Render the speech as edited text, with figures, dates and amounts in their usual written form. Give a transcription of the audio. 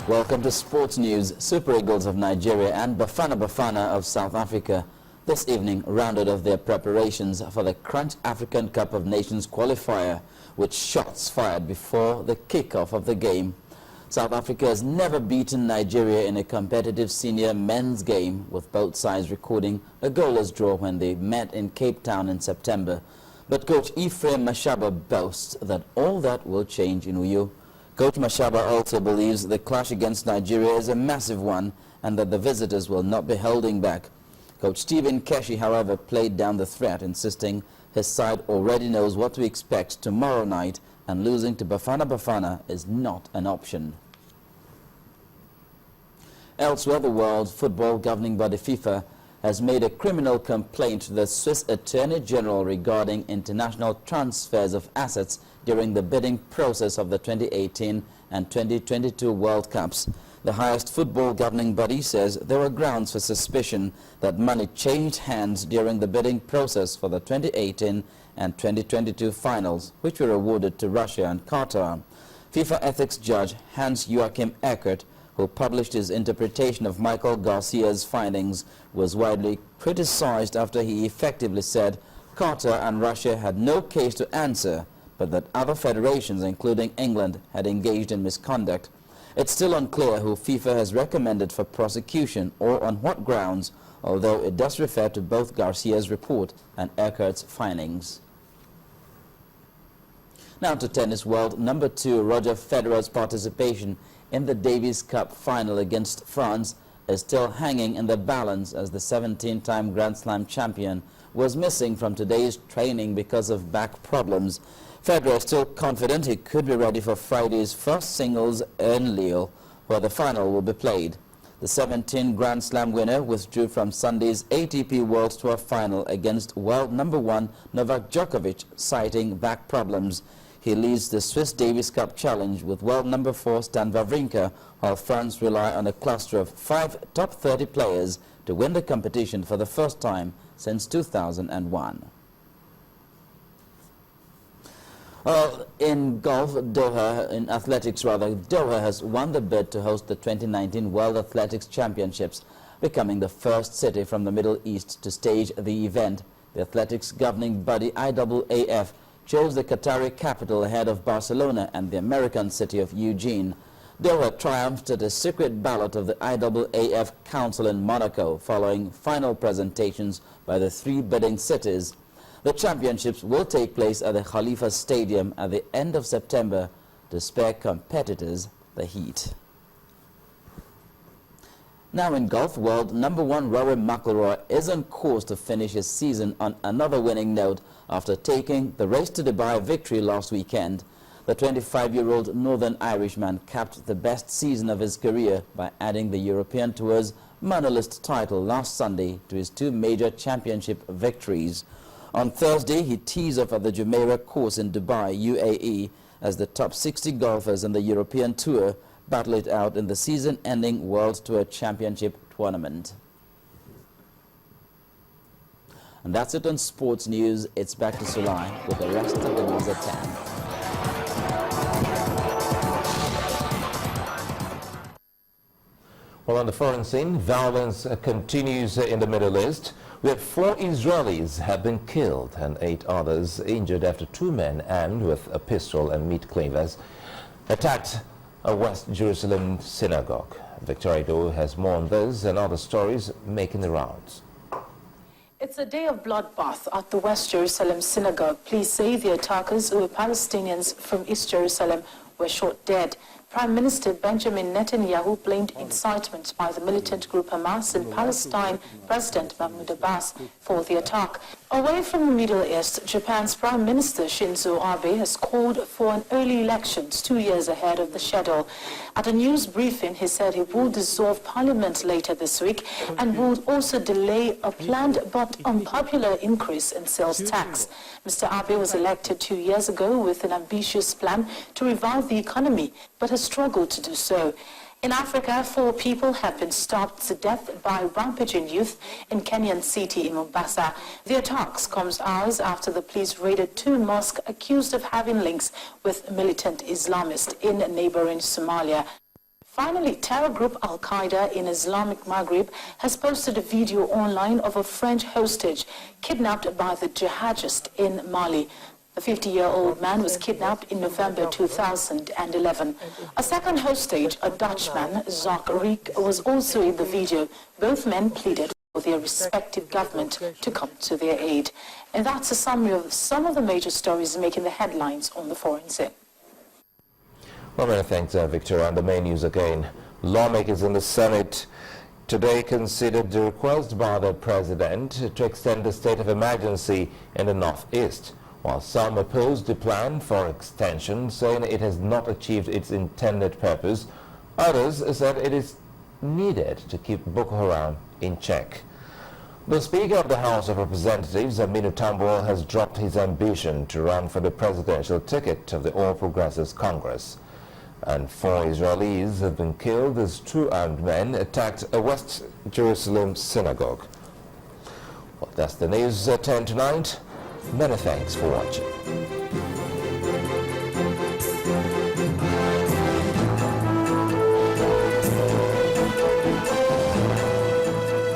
Welcome to Sports News. Super Eagles of Nigeria and Bafana Bafana of South Africa this evening rounded off their preparations for the Crunch African Cup of Nations qualifier, with shots fired before the kickoff of the game. South Africa has never beaten Nigeria in a competitive senior men's game, with both sides recording a goalless draw when they met in Cape Town in September. But coach Ephraim Mashaba boasts that all that will change in Uyo. Coach Mashaba also believes the clash against Nigeria is a massive one and that the visitors will not be holding back. Coach Stephen Keshi, however, played down the threat, insisting his side already knows what to expect tomorrow night and losing to Bafana Bafana is not an option. Elsewhere, the World Football Governing Body FIFA has made a criminal complaint to the Swiss Attorney General regarding international transfers of assets during the bidding process of the 2018 and 2022 World Cups. The highest football governing body says there were grounds for suspicion that money changed hands during the bidding process for the 2018 and 2022 finals, which were awarded to Russia and Qatar. FIFA ethics judge Hans-Joachim Eckert, who published his interpretation of Michael Garcia's findings, was widely criticized after he effectively said Qatar and Russia had no case to answer, but that other federations, including England, had engaged in misconduct. It's still unclear who FIFA has recommended for prosecution or on what grounds, although it does refer to both Garcia's report and Eckert's findings. Now to tennis world. Number 2, Roger Federer's participation in the Davis Cup final against France is still hanging in the balance, as the 17-time Grand Slam champion was missing from today's training because of back problems. Federer is still confident he could be ready for Friday's first singles in Lille, where the final will be played. The 17 Grand Slam winner withdrew from Sunday's ATP World Tour final against world number 1 Novak Djokovic, citing back problems. He leads the Swiss Davis Cup Challenge with world number 4 Stan Wawrinka, while France rely on a cluster of 5 top 30 players to win the competition for the first time since 2001. In golf, Doha has won the bid to host the 2019 World Athletics Championships, becoming the first city from the Middle East to stage the event. The athletics governing body IAAF chose the Qatari capital ahead of Barcelona and the American city of Eugene. Doha triumphed at a secret ballot of the IAAF Council in Monaco, following final presentations by the 3 bidding cities. The championships will take place at the Khalifa Stadium at the end of September to spare competitors the heat. Now in golf world, number 1 Rory McIlroy is on course to finish his season on another winning note after taking the Race to Dubai victory last weekend. The 25-year-old Northern Irishman capped the best season of his career by adding the European Tour's Manolist title last Sunday to his 2 major championship victories. On Thursday, he tees off at the Jumeirah course in Dubai, UAE, as the top 60 golfers in the European Tour battle it out in the season-ending World Tour Championship tournament. And that's it on Sports News. It's back to Sulai with the rest of the news at 10. Well, on the foreign scene, violence continues in the Middle East, where 4 Israelis have been killed and 8 others injured after 2 men armed with a pistol and meat cleavers attacked a West Jerusalem synagogue. Victoria Do has more on this and other stories making the rounds. It's a day of bloodbath at the West Jerusalem synagogue. Police say the attackers, who were Palestinians from East Jerusalem, were shot dead. Prime Minister Benjamin Netanyahu blamed incitement by the militant group Hamas in Palestine President Mahmoud Abbas for the attack. Away from the Middle East, Japan's Prime Minister Shinzo Abe has called for an early elections 2 years ahead of the schedule. At a news briefing, he said he will dissolve parliament later this week and will also delay a planned but unpopular increase in sales tax. Mr. Abe was elected 2 years ago with an ambitious plan to revive the economy, but has struggled to do so. In Africa, 4 people have been stabbed to death by rampaging youth in Kenyan city in Mombasa. The attacks comes hours after the police raided 2 mosques accused of having links with militant Islamists in neighboring Somalia. Finally, terror group Al-Qaeda in Islamic Maghreb has posted a video online of a French hostage kidnapped by the jihadists in Mali. The 50-year-old man was kidnapped in November 2011. A second hostage, a Dutchman, Jacques Riek, was also in the video. Both men pleaded for their respective government to come to their aid. And that's a summary of some of the major stories making the headlines on the foreign scene. Well, many thanks, Victor. On the main news again, lawmakers in the Senate today considered the request by the President to extend the state of emergency in the Northeast, while some opposed the plan for extension, saying it has not achieved its intended purpose. Others said it is needed to keep Boko Haram in check. The Speaker of the House of Representatives, Aminu Tambuwal, has dropped his ambition to run for the presidential ticket of the All Progressives Congress. And 4 Israelis have been killed as 2 armed men attacked a West Jerusalem synagogue. Well, that's the news at 10 tonight. Many thanks for watching.